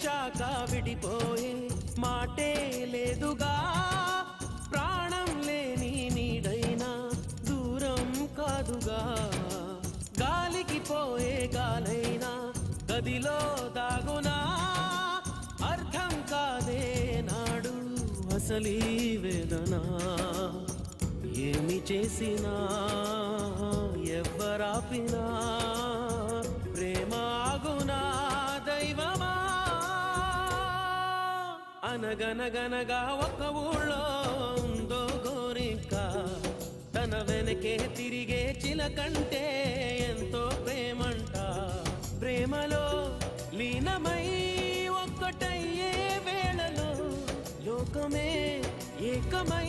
ప్రేమించాక విడిపోయే మాటే లేదుగా ప్రాణం లేని నీడైనా దూరం కాదుగా గాలికి పోయే గాలైనా గదిలో దాగునా అర్థం కాదే నాడు అసలీ వేదన ఏమి చేసినా ఎవ్వరాపినా ప్రేమ ఆగునా దైవమా అనగనగనగా ఒక ఊళ్ళో ఉందో గోరింక తన వెనకే తిరిగే చిలకంటే ఎంతో ప్రేమంట ప్రేమలో లీనమై ఒక్కటయ్యే వేళలో లోకమే ఏకమై